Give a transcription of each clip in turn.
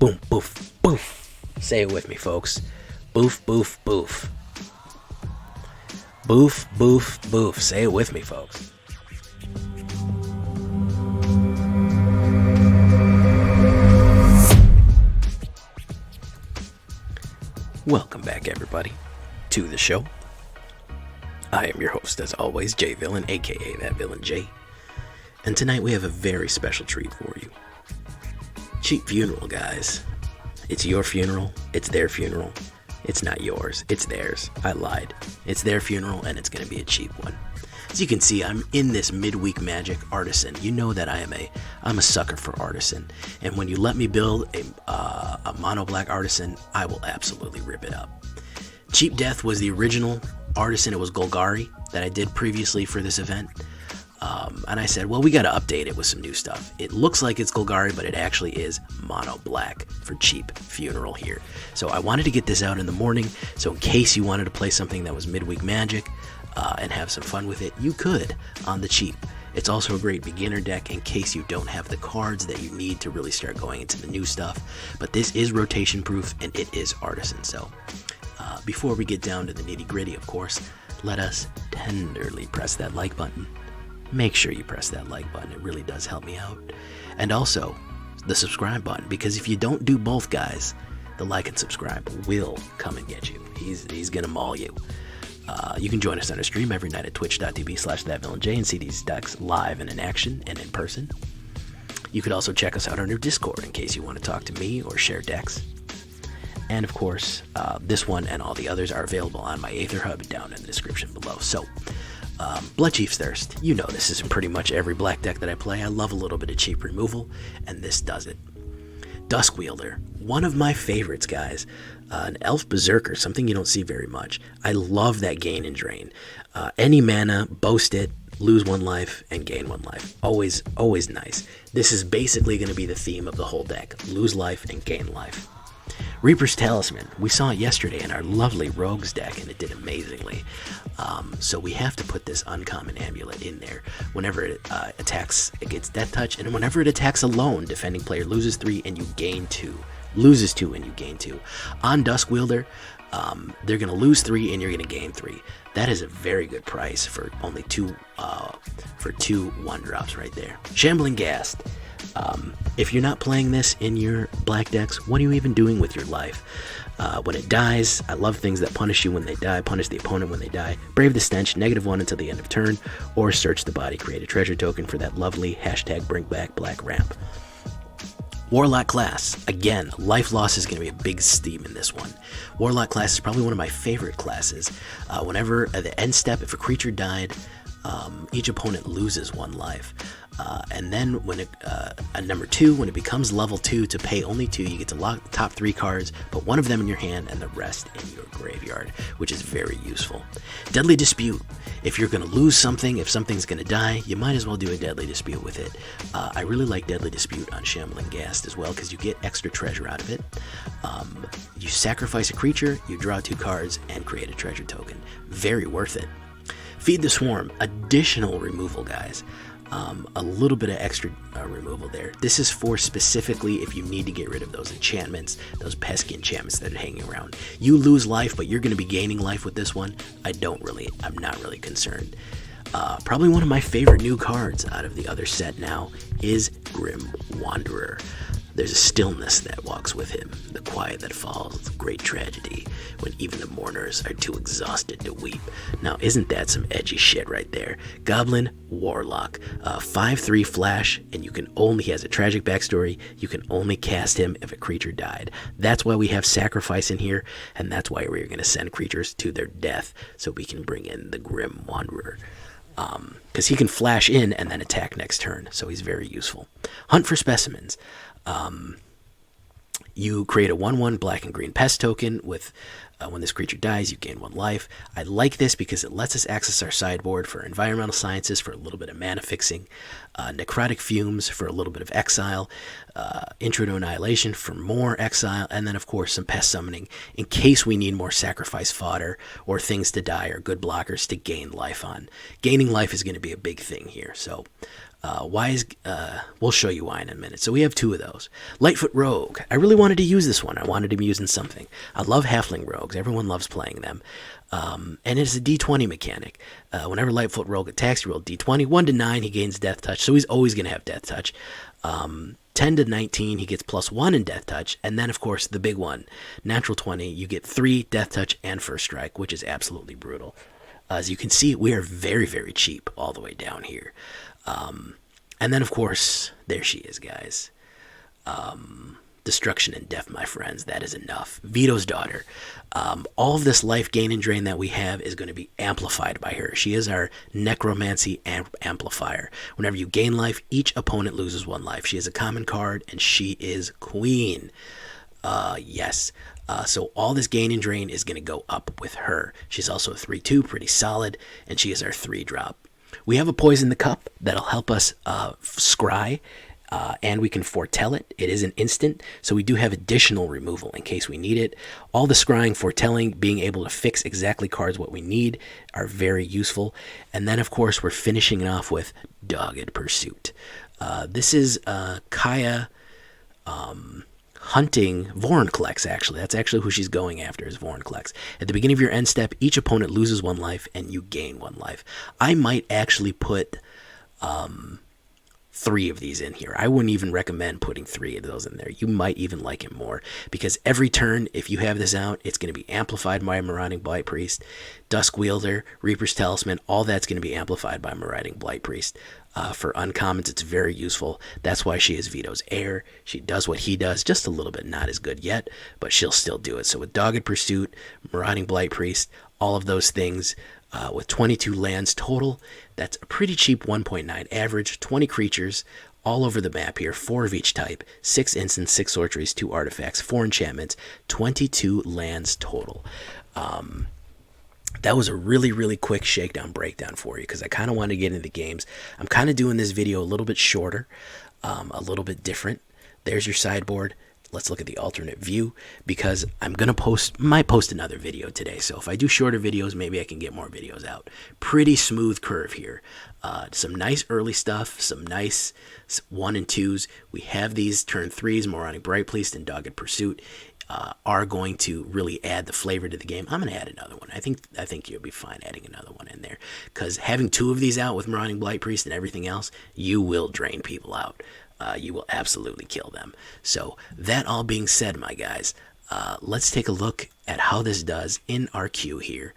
boom, boof, boof. Say it with me, folks. Boof, boof, boof. Boof, boof, boof. Say it with me, folks. Welcome back, everybody, to the show. I am your host, as always, J Villain, aka That Villain J. And tonight we have a very special treat for you. Cheap funeral, guys. It's your funeral, it's their funeral. It's not yours, it's theirs. I lied. It's their funeral, and it's going to be a cheap one. As you can see, I'm in this midweek magic artisan. You know that I'm a sucker for artisan. And when you let me build a mono black artisan, I will absolutely rip it up. Cheap Death was the original artisan. It was Golgari that I did previously for this event. And I said, well, we got to update it with some new stuff. It looks like it's Golgari, but it actually is mono black for cheap funeral here. So I wanted to get this out in the morning. So in case you wanted to play something that was midweek magic and have some fun with it, you could on the cheap. It's also a great beginner deck in case you don't have the cards that you need to really start going into the new stuff. But this is rotation proof and it is artisan. So before we get down to the nitty gritty, of course, let us tenderly press that like button. Make sure you press that like button. It really does help me out. And also the subscribe button, because if you don't do both, guys, the like and subscribe will come and get you. He's gonna maul you. You can join us on our stream every night at twitch.tv/thatvillainj and see these decks live and in action and in person. You could also check us out on our Discord in case you want to talk to me or share decks. And of course, this one and all the others are available on my AetherHub down in the description below. So, Bloodchief's Thirst. You know this is in pretty much every black deck that I play. I love a little bit of cheap removal, and this does it. Duskwielder. One of my favorites, guys. An Elf Berserker, something you don't see very much. I love that gain and drain. Any mana, boast it, lose one life, and gain one life. Always, always nice. This is basically going to be the theme of the whole deck. Lose life and gain life. Reaper's Talisman. We saw it yesterday in our lovely Rogues deck, and it did amazingly. So we have to put this uncommon amulet in there. Whenever it attacks, it gets Death Touch, and whenever it attacks alone, defending player loses 3 and you gain 2. Loses 2 and you gain 2. On Duskwielder, they're going to lose 3 and you're going to gain 3. That is a very good price for only two 1-drops right there. Shambling Ghast. If you're not playing this in your black decks, what are you even doing with your life? When it dies, I love things that punish you when they die, punish the opponent when they die. Brave the Stench, -1 until the end of turn, or search the body, create a treasure token for that lovely #BringBackBlack ramp. Warlock Class. Again, life loss is going to be a big theme in this one. Warlock Class is probably one of my favorite classes. Whenever at the end step, if a creature died, each opponent loses 1 life. And then when number 2, when it becomes level 2 to pay only 2, you get to lock the top 3 cards, put 1 of them in your hand and the rest in your graveyard, which is very useful. Deadly Dispute. If you're going to lose something, if something's going to die, you might as well do a Deadly Dispute with it. I really like Deadly Dispute on Shambling Ghast as well, because you get extra treasure out of it. You sacrifice a creature, you draw 2 cards, and create a treasure token. Very worth it. Feed the Swarm. Additional removal, guys. A little bit of extra removal there. This is for specifically if you need to get rid of those enchantments, those pesky enchantments that are hanging around. You lose life, but you're going to be gaining life with this one. I'm not really concerned. Probably one of my favorite new cards out of the other set now is Grim Wanderer. There's a stillness that walks with him, the quiet that falls, great tragedy, when even the mourners are too exhausted to weep. Now, isn't that some edgy shit right there? Goblin Warlock, 5/3 flash, and he has a tragic backstory. You can only cast him if a creature died. That's why we have sacrifice in here, and that's why we're going to send creatures to their death, so we can bring in the Grim Wanderer. Because he can flash in and then attack next turn, so he's very useful. Hunt for Specimens. You create a 1/1 black and green pest token with when this creature dies, you gain 1 life. I like this because it lets us access our sideboard for environmental sciences for a little bit of mana fixing, Necrotic Fumes for a little bit of exile, Intro to Annihilation for more exile, and then of course some Pest Summoning in case we need more sacrifice fodder or things to die or good blockers to gain life on. Gaining life is going to be a big thing here, so We'll show you why in a minute. So we have two of those. Lightfoot Rogue. I really wanted to use this one. I wanted to be using something. I love Halfling Rogues. Everyone loves playing them. And it's a D20 mechanic. Whenever Lightfoot Rogue attacks, you roll D20. 1 to 9, he gains Death Touch. So he's always going to have Death Touch. 10 to 19, he gets +1 in Death Touch. And then, of course, the big one. Natural 20, you get 3 Death Touch and First Strike, which is absolutely brutal. As you can see, we are very, very cheap all the way down here. And then, of course, there she is, guys. Destruction and death, my friends. That is enough. Vito's daughter. All of this life gain and drain that we have is going to be amplified by her. She is our necromancy amplifier. Whenever you gain life, each opponent loses 1 life. She is a common card, and she is queen. Yes. So all this gain and drain is going to go up with her. She's also a 3/2, pretty solid, and she is our 3-drop. We have a Poison the Cup that'll help us scry, and we can foretell it. It is an instant, so we do have additional removal in case we need it. All the scrying, foretelling, being able to fix exactly cards what we need are very useful. And then, of course, we're finishing it off with Dogged Pursuit. This is Kaya hunting Vorinclex, actually. That's actually who she's going after, is Vorinclex. At the beginning of your end step, each opponent loses 1 life, and you gain 1 life. I might actually put 3 of these in here. I wouldn't even recommend putting 3 of those in there. You might even like it more, because every turn, if you have this out, it's going to be amplified by Marauding Blight-Priest, Duskwielder, Reaper's Talisman. All that's going to be amplified by Marauding Blight-Priest. For uncommons, it's very useful. That's why she is Vito's heir. She does what he does, just a little bit not as good yet, but she'll still do it. So with Dogged Pursuit, Marauding Blight-Priest, all of those things, with 22 lands total, that's a pretty cheap 1.9 average, 20 creatures all over the map here, 4 of each type, 6 instants, 6 sorceries, 2 artifacts, 4 enchantments, 22 lands total. That was a really, really quick shakedown breakdown for you, because I kind of wanted to get into the games. I'm kind of doing this video a little bit shorter, a little bit different. There's your sideboard. Let's look at the alternate view, because I'm going to might post another video today. So if I do shorter videos, maybe I can get more videos out. Pretty smooth curve here. Some nice early stuff, some nice 1 and 2s. We have these turn 3s, Marauding Blight-Priest and Dogged Pursuit. Are going to really add the flavor to the game. I'm going to add another one. I think you'll be fine adding another one in there, because having 2 of these out with Marauding Blight-Priest and everything else, you will drain people out. You will absolutely kill them. So that all being said, my guys, let's take a look at how this does in our queue here.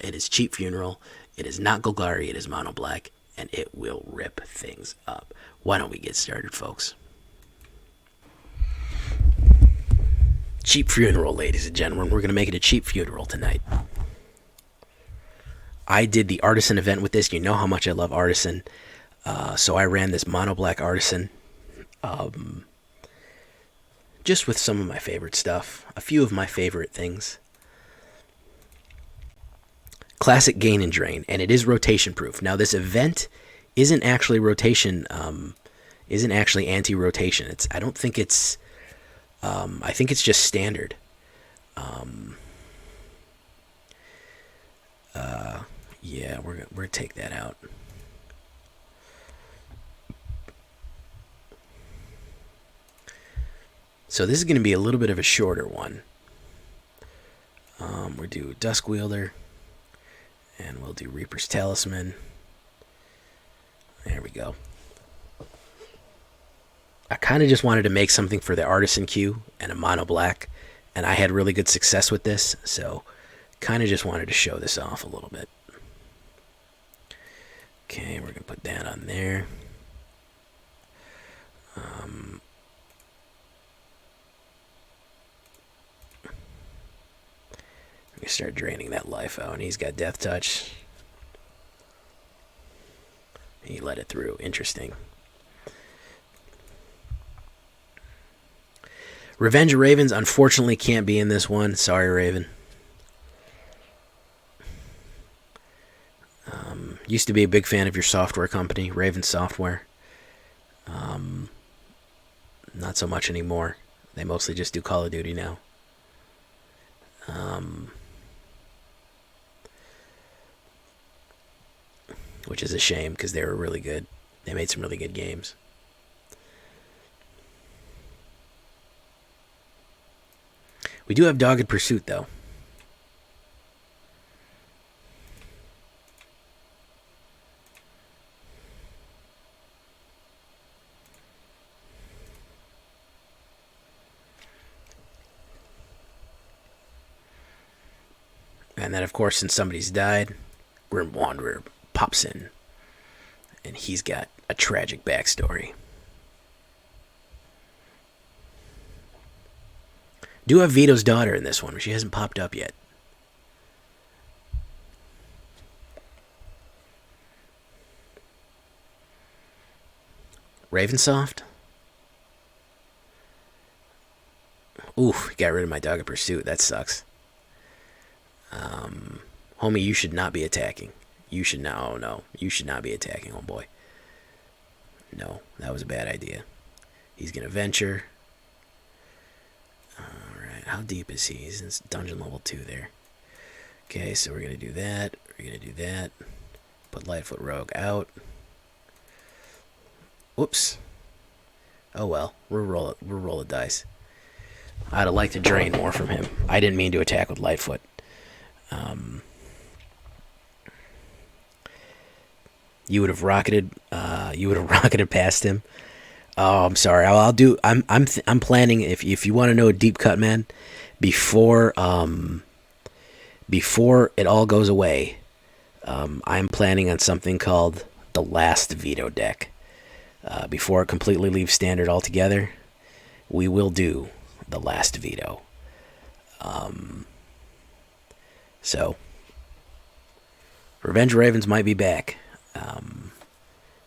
It is Cheap Funeral. It is not Golgari. It is Mono Black, and it will rip things up. Why don't we get started, folks? Cheap Funeral, ladies and gentlemen. We're going to make it a cheap funeral tonight. I did the Artisan event with this. You know how much I love Artisan. So I ran this Mono Black Artisan. Just with some of my favorite stuff. A few of my favorite things. Classic Gain and Drain. And it is rotation proof. Now this event isn't actually rotation. Isn't actually anti-rotation. I don't think it's... I think it's just standard. Yeah, we're gonna take that out. So this is going to be a little bit of a shorter one. We'll do Duskwielder, and we'll do Reaper's Talisman. There we go. I kind of just wanted to make something for the Artisan queue and a Mono Black, and I had really good success with this, so kind of just wanted to show this off a little bit. Okay, we're going to put that on there. We're going to start draining that life out, and he's got Death Touch. He let it through. Interesting. Revenge of Ravens, unfortunately, can't be in this one. Sorry, Raven. Used to be a big fan of your software company, Raven Software. Not so much anymore. They mostly just do Call of Duty now. Which is a shame, because they were really good. They made some really good games. We do have Dogged Pursuit, though. And then, of course, since somebody's died, Grim Wanderer pops in. And he's got a tragic backstory. Do have Vito's daughter in this one, but she hasn't popped up yet. Ravensoft? Oof, got rid of my Dogged Pursuit. That sucks. Homie, you should not be attacking. You should not. Oh, no. You should not be attacking, homeboy. No, that was a bad idea. He's going to venture. Alright, how deep is he? He's in dungeon level 2 there. Okay, so we're going to do that. We're going to do that. Put Lightfoot Rogue out. Whoops. Oh well, we'll roll a dice. I'd have liked to drain more from him. I didn't mean to attack with Lightfoot. You would have rocketed. You would have rocketed past him. Oh, I'm sorry. I'll do. I'm planning. If you want to know a deep cut, man, before it all goes away, I'm planning on something called the Last Veto deck. Before it completely leaves standard altogether, we will do the Last Veto. So, Revenge Ravens might be back.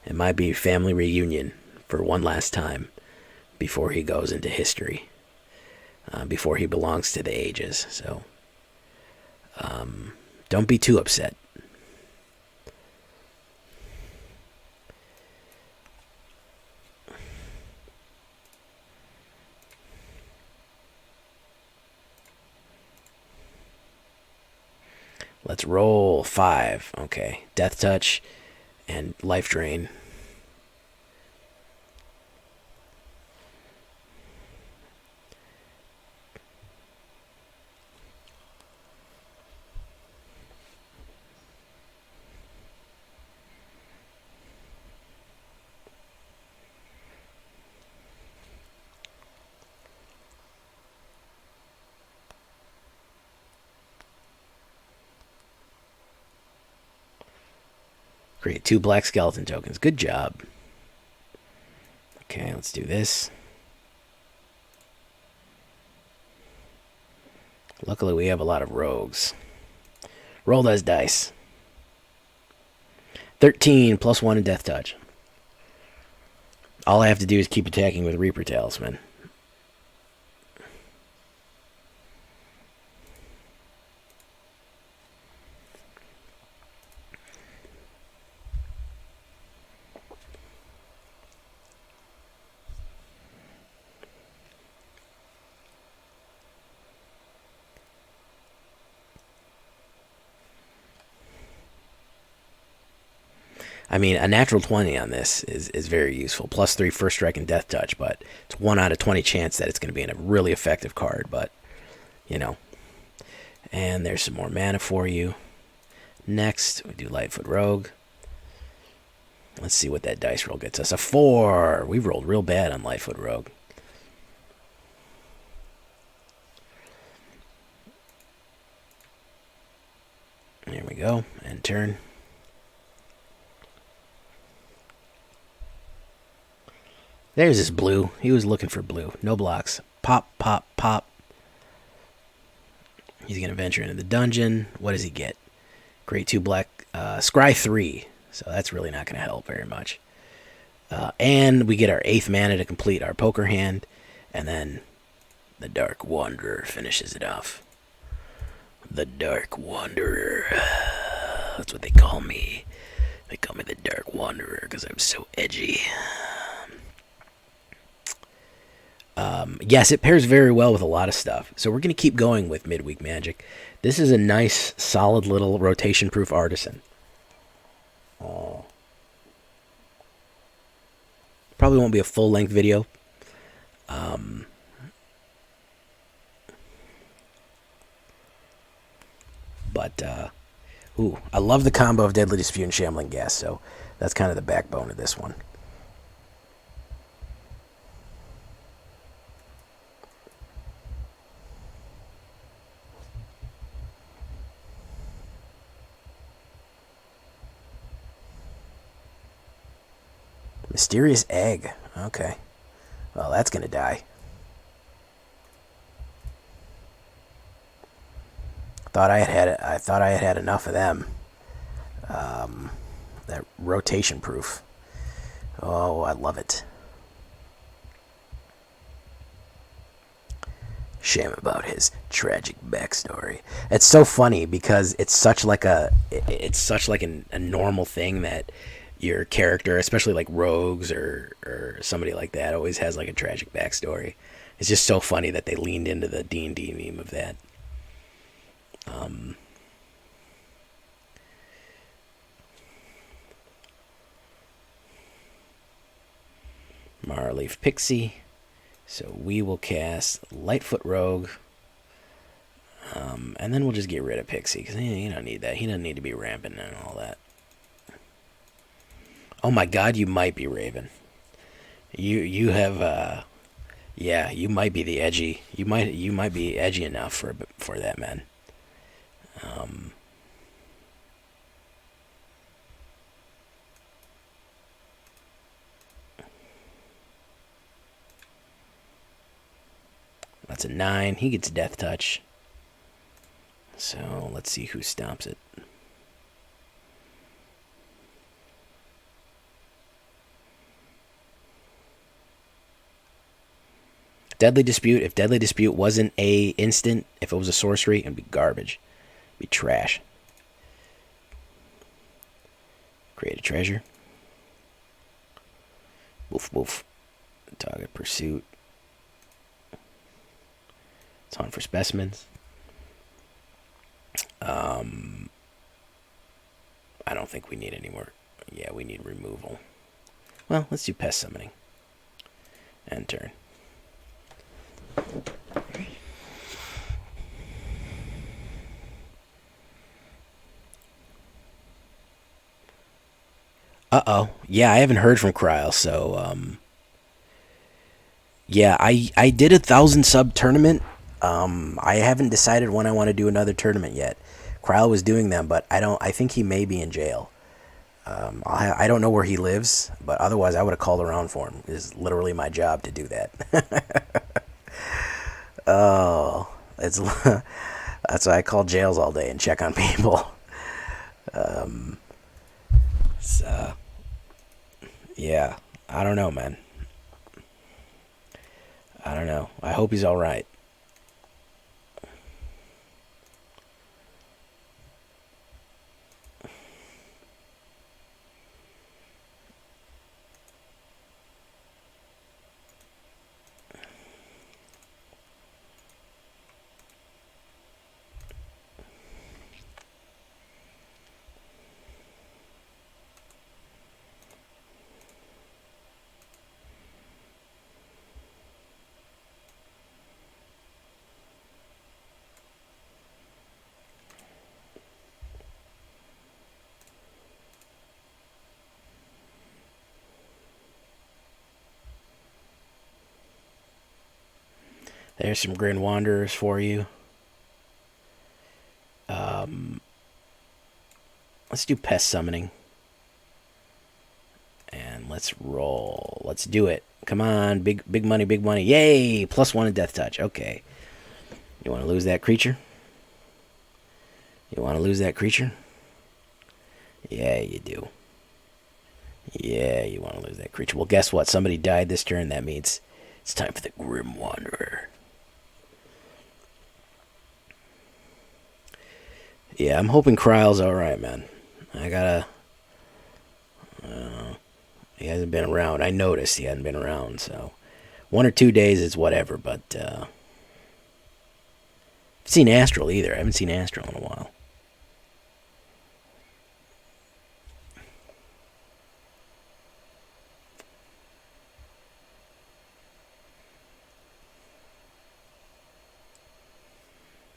It might be a family reunion for one last time before he goes into history. Before he belongs to the ages. So, don't be too upset. Let's roll 5. Okay. Death Touch and Life Drain. Create 2 black skeleton tokens. Good job. Okay, let's do this. Luckily, we have a lot of rogues. Roll those dice. 13 plus 1 in Death Touch. All I have to do is keep attacking with Reaper Talisman. I mean, a natural 20 on this is very useful. Plus 3 first strike and Death Touch, but it's 1 out of 20 chance that it's going to be in a really effective card, but, you know. And there's some more mana for you. Next, we do Lightfoot Rogue. Let's see what that dice roll gets us. A 4! We rolled real bad on Lightfoot Rogue. There we go. End turn. There's his blue. He was looking for blue. No blocks. Pop, pop, pop. He's going to venture into the dungeon. What does he get? Create 2 black. Scry 3. So that's really not going to help very much. And we get our 8th mana to complete our poker hand. And then the Dark Wanderer finishes it off. The Dark Wanderer. That's what they call me. They call me the Dark Wanderer because I'm so edgy. Yes, it pairs very well with a lot of stuff. So we're going to keep going with Midweek Magic. This is a nice, solid little rotation-proof artisan. Oh. Probably won't be a full-length video. But I love the combo of Deadly Dispute and Shambling Ghast, so that's kind of the backbone of this one. Mysterious Egg. Okay. Well, that's going to die. I thought I had enough of them. That rotation proof. Oh, I love it. Shame about his tragic backstory. It's so funny because it's such like a normal thing that your character, especially like rogues or somebody like that, always has like a tragic backstory. It's just so funny that they leaned into the D&D meme of that. Marleaf Pixie. So we will cast Lightfoot Rogue. And then we'll just get rid of Pixie, because he don't need that. He doesn't need to be rampant and all that. Oh my god, you might be Raven. You have yeah, you might be the edgy. You might be edgy enough for that, man. That's a 9. He gets Death Touch. So let's see who stops it. Deadly Dispute. If Deadly Dispute wasn't a instant, if it was a sorcery, it'd be garbage. It'd be trash. Create a treasure. Woof woof. Target pursuit. It's on for specimens. I don't think we need any more. Yeah, we need removal. Well, let's do Pest Summoning. End turn. Uh-oh. Yeah, I haven't heard from Kryl, so, yeah, I did a 1,000 sub tournament. I haven't decided when I want to do another tournament yet. Kryl was doing them, but I think he may be in jail. I don't know where he lives, but otherwise I would have called around for him. It's literally my job to do that. Oh, that's why I call jails all day and check on people. So, yeah, I don't know, man. I don't know. I hope he's all right. There's some Grim Wanderers for you. Let's do Pest Summoning. And let's roll. Let's do it. Come on, big money, big money. Yay! +1 in Death Touch. Okay. You want to lose that creature? You want to lose that creature? Yeah, you do. Yeah, you want to lose that creature. Well, guess what? Somebody died this turn. That means it's time for the Grim Wanderer. Yeah, I'm hoping Kryl's alright, man. I gotta... he hasn't been around. I noticed he hadn't been around, so... 1 or 2 days is whatever, but... I haven't seen Astral either. I haven't seen Astral in a while.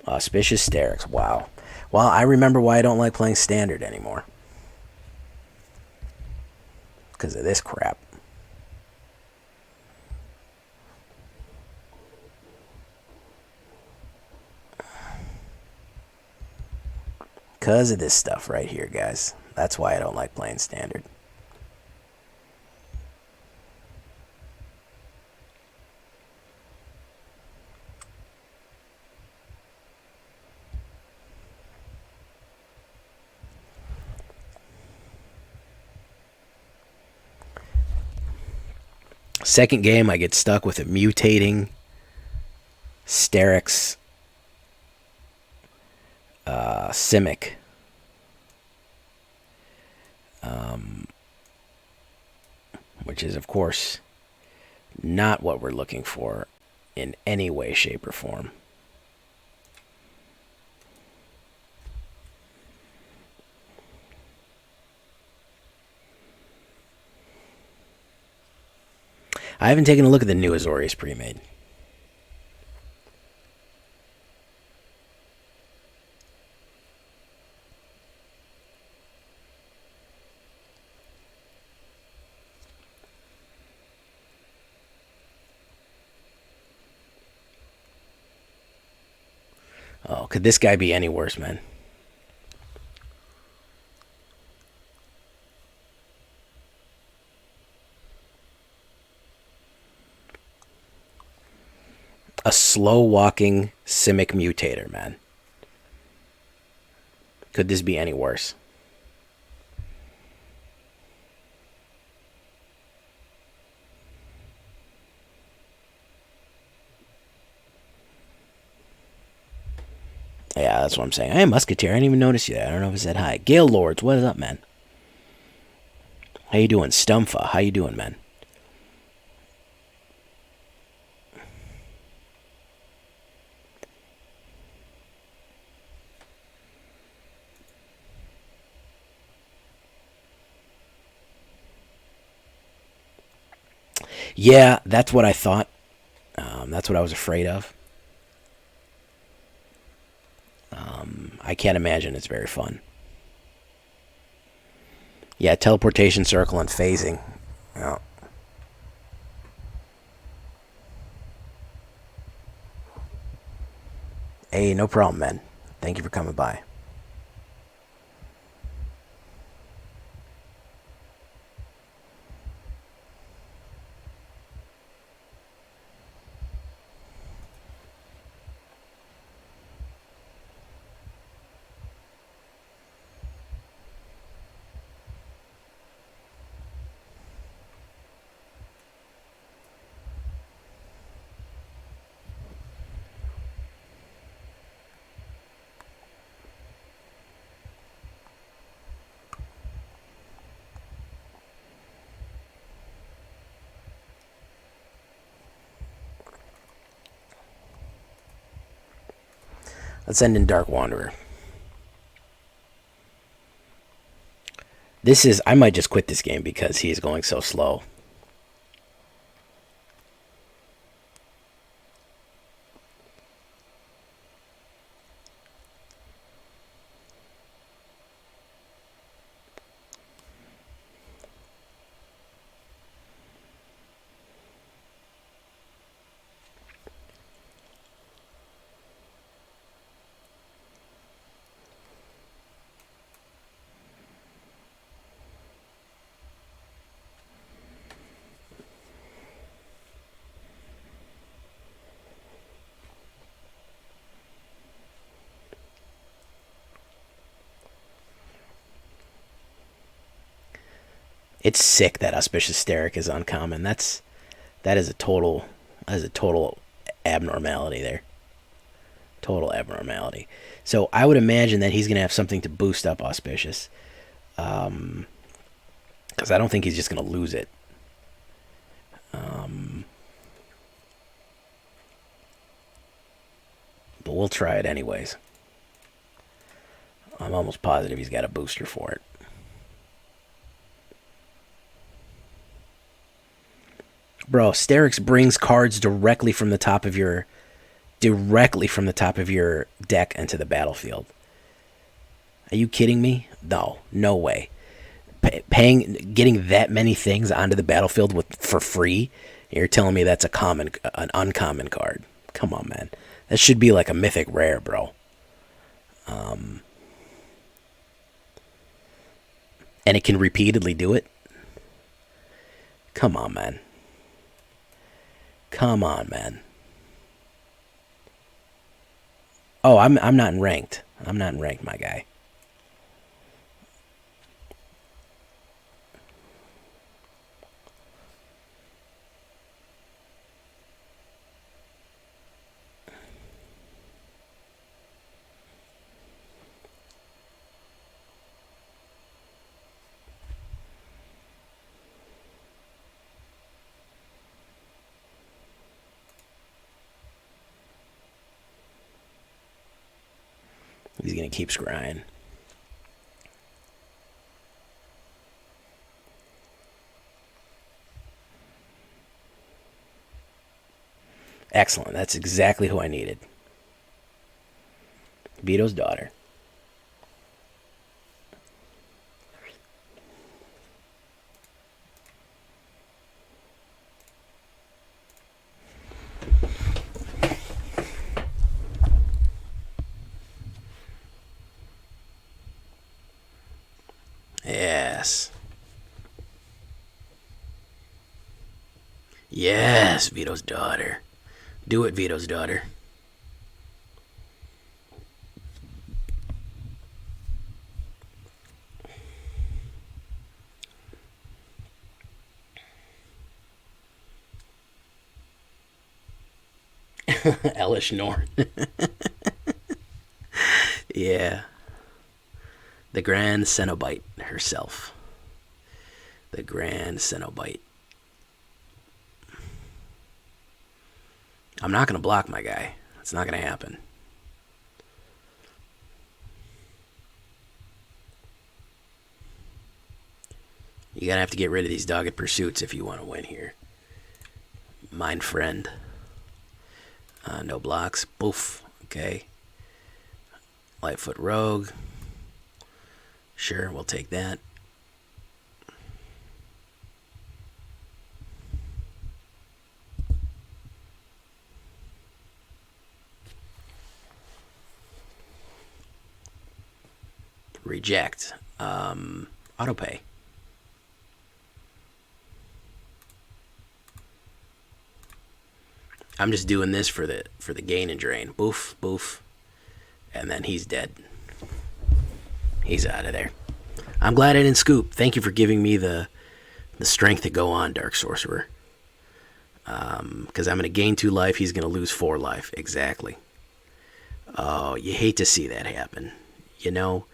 Auspicious Sterix. Wow. Well, I remember why I don't like playing Standard anymore. Because of this crap. Because of this stuff right here, guys. That's why I don't like playing Standard. Second game, I get stuck with a mutating Sterix Simic. Which is, of course, not what we're looking for in any way, shape, or form. I haven't taken a look at the new Azorius pre-made. Oh, could this guy be any worse, man? A slow-walking Simic Mutator, man. Could this be any worse? Yeah, that's what I'm saying. Hey, Musketeer, I didn't even notice you there. I don't know if it's that high. Gale Lords, what is up, man? How you doing? Stumpha, how you doing, man? Yeah, that's what I thought. That's what I was afraid of. I can't imagine it's very fun. Yeah, teleportation circle and phasing. Yeah. Hey, no problem, man. Thank you for coming by. Let's end in Dark Wanderer. This is... I might just quit this game because he is going so slow. It's sick that Auspicious Steric is uncommon. That is a total abnormality there. Total abnormality. So I would imagine that he's going to have something to boost up Auspicious. Because I don't think he's just going to lose it. But we'll try it anyways. I'm almost positive he's got a booster for it. Bro, Sterix brings cards directly from the top of your directly from the top of your deck into the battlefield. Are you kidding me? No, no way. Getting that many things onto the battlefield for free. You're telling me that's an uncommon card? Come on, man. That should be like a mythic rare, bro. And it can repeatedly do it. Come on, man. Come on, man. Oh, I'm not in ranked. I'm not in ranked, my guy. He's going to keep scrying. Excellent. That's exactly who I needed. Vito's daughter. Yes. Yes, Vito's daughter. Do it, Vito's daughter. Elish Norn. Yeah. The Grand Cenobite herself. The Grand Cenobite. I'm not going to block my guy. It's not going to happen. You're going to have to get rid of these dogged pursuits if you want to win here. Mind friend. No blocks. Boof. Okay. Lightfoot Rogue. Sure, we'll take that. Reject. Autopay. I'm just doing this for the gain and drain. Boof, boof. And then he's dead. He's out of there. I'm glad I didn't scoop. Thank you for giving me the strength to go on, Dark Sorcerer. Because I'm going to gain 2 life. He's going to lose 4 life. Exactly. Oh, you hate to see that happen. You know?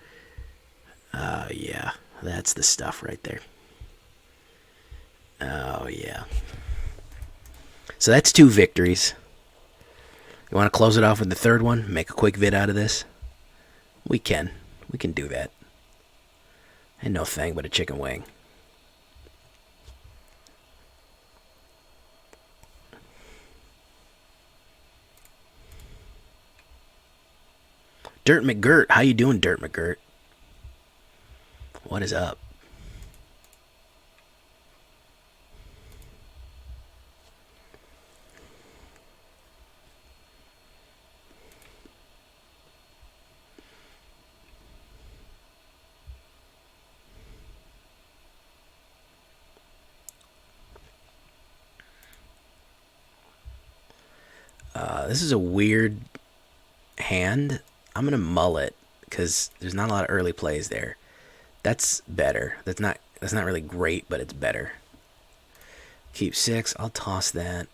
Yeah. That's the stuff right there. Oh, yeah. So that's 2 victories. You want to close it off with the 3rd one? Make a quick vid out of this? We can. We can do that. And no thing but a chicken wing. Dirt McGirt. How you doing, Dirt McGirt? What is up? This is a weird hand. I'm gonna mull it because there's not a lot of early plays there. That's better. That's not really great, but it's better. Keep 6. I'll toss that.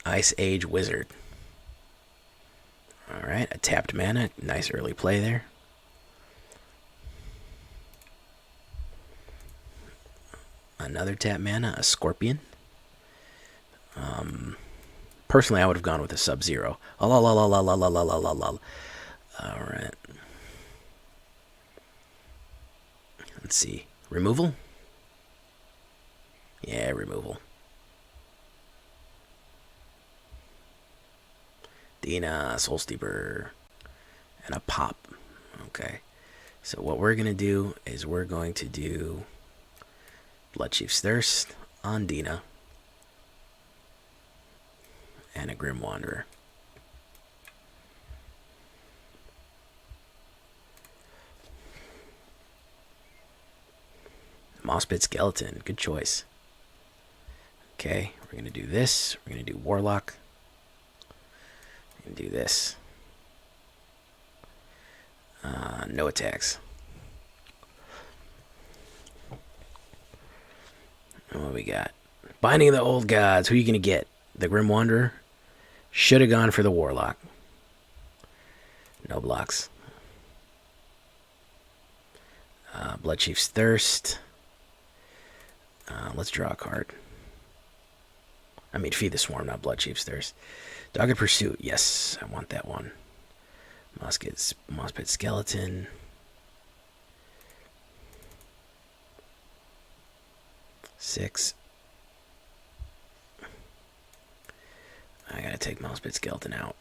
Ice Age Wizard. Alright, a tapped mana. Nice early play there. Another tap mana, a Scorpion. Personally, I would have gone with a Sub-Zero. Alright. Let's see. Removal? Yeah, removal. Dina, Soul Steeper, and a pop. Okay. So what we're going to do is we're going to do Bloodchief's Thirst on Dina. And a Grim Wanderer. Mossbit Skeleton, good choice. Okay, we're going to do this. We're going to do Warlock. And do this. No attacks. And what we got? Binding of the Old Gods. Who are you going to get? The Grim Wanderer? Should have gone for the Warlock. No blocks. Bloodchief's Thirst. Let's draw a card. I mean, Feed the Swarm, not Bloodchief's Thirst. Dogged Pursuit. Yes, I want that one. Mossbit Skeleton. Six. I gotta take Mossbit Skeleton out.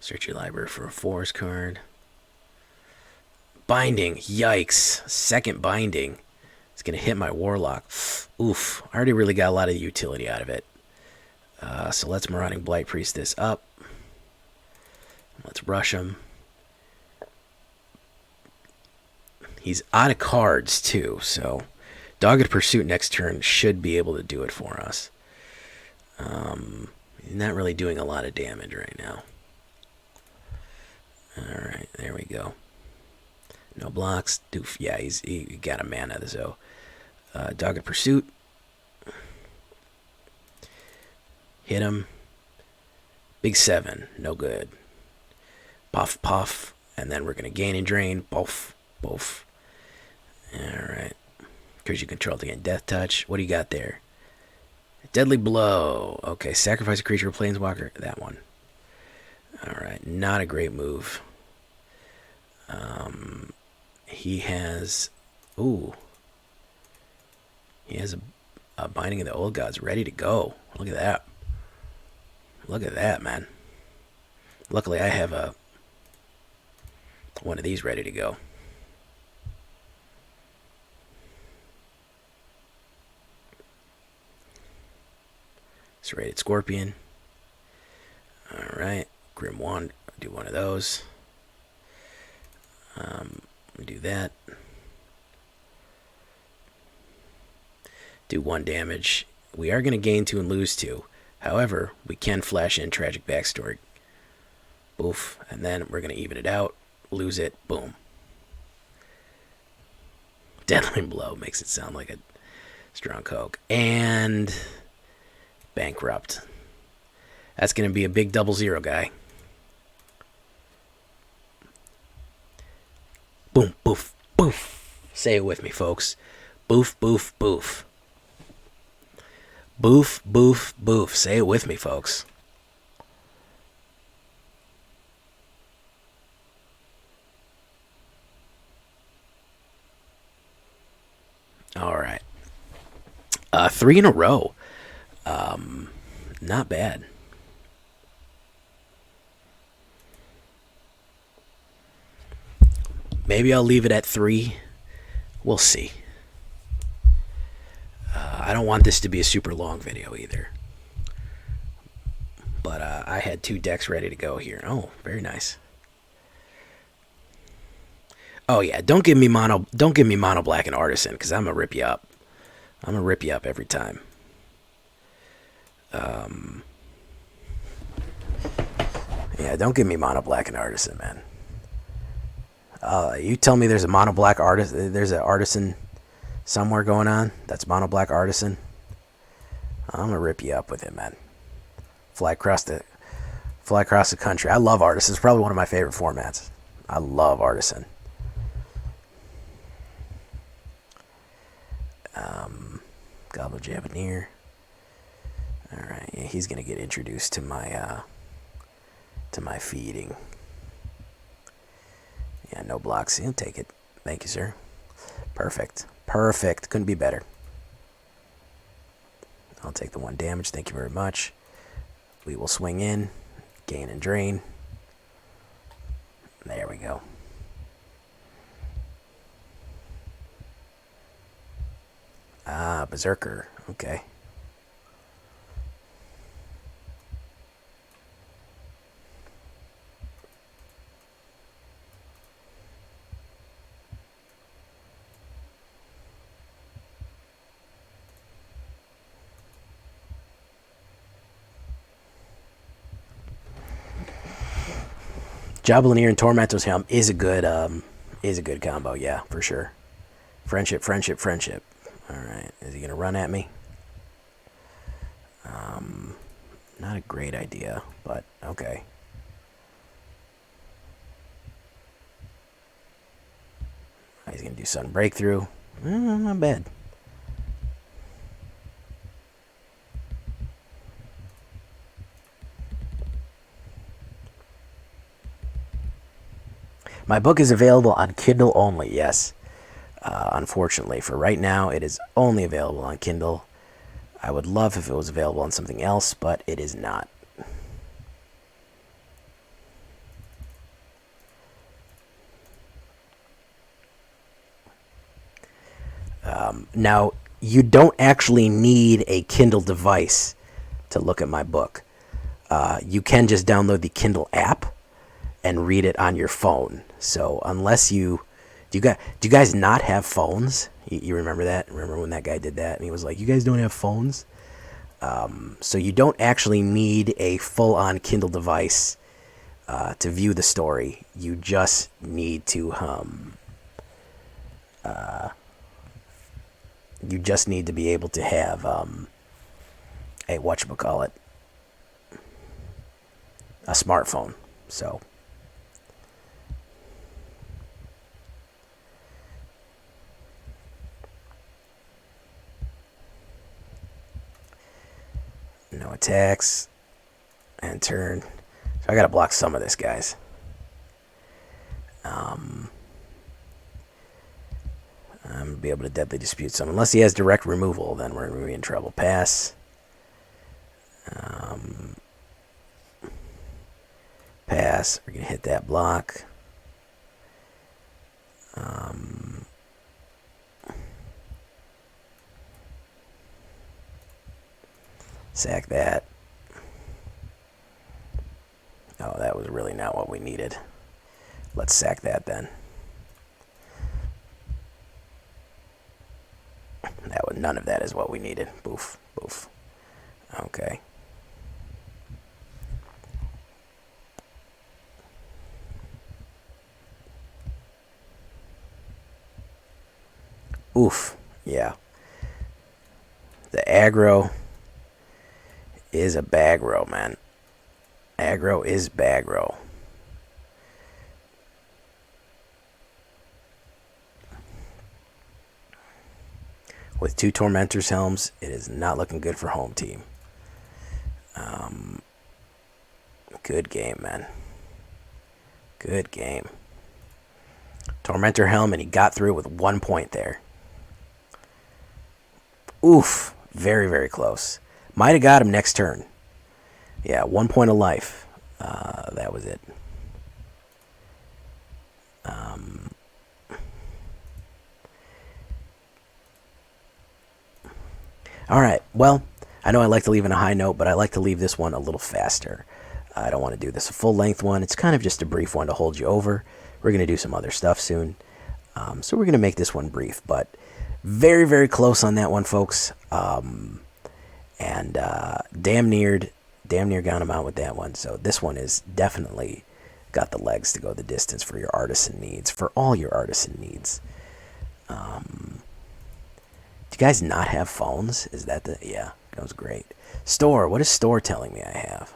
Search your library for a forest card. Binding. Yikes. Second binding. It's going to hit my Warlock. Oof. I already really got a lot of utility out of it. So let's Marauding Blight-Priest this up. Let's rush him. He's out of cards, too. So Dogged Pursuit next turn should be able to do it for us. He's not really doing a lot of damage right now. Alright, there we go. No blocks. Doof. Yeah, he got a mana, so. Dogged Pursuit. Hit him. Big 7. No good. Puff, puff. And then we're going to gain and drain. Both. Both. Alright. Because you control to gain Death Touch. What do you got there? Deadly Blow. Okay, sacrifice a creature or planeswalker. That one. Alright, not a great move. He has... Ooh. He has a Binding of the Old Gods ready to go. Look at that. Look at that, man. Luckily, I have one of these ready to go. Serrated Scorpion. Alright. Grim Wand. Do one of those. We do that. Do 1 damage. We are going to gain 2 and lose 2. However, we can flash in Tragic Backstory. Boof. And then we're going to even it out. Lose it. Boom. Deadly Blow makes it sound like a strong coke. And Bankrupt. That's going to be a big 0/0, guy. Boom, boof, boof. Say it with me, folks. Boof, boof, boof. Boof, boof, boof. Say it with me, folks. All right. 3 in a row. Not bad. Maybe I'll leave it at 3. We'll see. I don't want this to be a super long video either. But I had 2 decks ready to go here. Oh, very nice. Oh yeah, don't give me mono black and Artisan, because I'm gonna rip you up. I'm gonna rip you up every time. Yeah, don't give me mono black and Artisan, man. You tell me there's a mono black artisan. There's an Artisan somewhere going on. That's mono black Artisan. I'm gonna rip you up with it, man. Fly across the country. I love Artisan. It's probably one of my favorite formats. I love Artisan. Goblin Javanir. Alright, yeah, he's gonna get introduced to my feeding. Yeah, no blocks. He'll take it. Thank you, sir. Perfect. Perfect. Couldn't be better. I'll take the 1 damage. Thank you very much. We will swing in, gain and drain. There we go. Ah, Berserker. Okay. Javelinier and Tormentor's Helm is a good combo, yeah, for sure. Friendship, friendship, friendship. Alright, is he gonna run at me? Not a great idea, but okay. He's gonna do Sudden Breakthrough. Not bad. My book is available on Kindle only, yes. Unfortunately, for right now, it is only available on Kindle. I would love if it was available on something else, but it is not. Now, you don't actually need a Kindle device to look at my book. You can just download the Kindle app and read it on your phone. So unless do you guys not have phones? You remember that? Remember when that guy did that? And he was like, you guys don't have phones? So you don't actually need a full-on Kindle device to view the story. You just need to be able to have a whatchamacallit, a smartphone. So no attacks and turn. So I gotta block some of this, guys. I'm gonna be able to deadly dispute some. Unless he has direct removal, then we're gonna be in trouble. Pass. Pass. We're gonna hit that block. Sack that. Oh, that was really not what we needed. Let's sack that then. None of that is what we needed. Boof, boof. Okay. Oof. Yeah. The aggro is a baggro, man. Aggro is baggro. With 2 Tormentor's Helms, it is not looking good for home team. Good game, man. Good game. Tormentor Helm, and he got through with 1 point there. Oof. Very, very close. Might have got him next turn. Yeah, 1 point of life. That was it. Alright, well, I know I like to leave on a high note, but I like to leave this one a little faster. I don't want to do this a full-length one. It's kind of just a brief one to hold you over. We're going to do some other stuff soon. So we're going to make this one brief, but very, very close on that one, folks. Damn near got him out with that one. So this one is definitely got the legs to go the distance for your artisan needs, for all your artisan needs. Do you guys not have phones? Is that the... Yeah, that was great. Store. What is store telling me I have?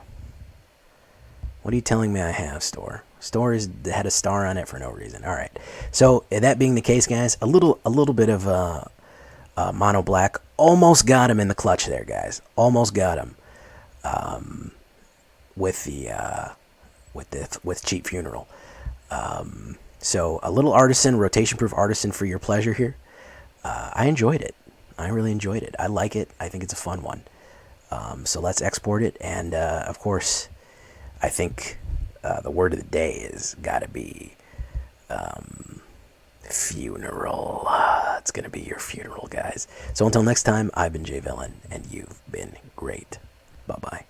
What are you telling me I have, Store? Store had a star on it for no reason. All right. So that being the case, guys, a little bit of mono black. Almost got him in the clutch there, guys. Almost got him with Cheap Funeral. So a little artisan, rotation-proof artisan for your pleasure here. I enjoyed it. I really enjoyed it. I like it. I think it's a fun one. So let's export it. And, of course, I think the word of the day is got to be funeral. It's going to be your funeral, guys. So until next time, I've been Jay Villain, and you've been great. Bye-bye.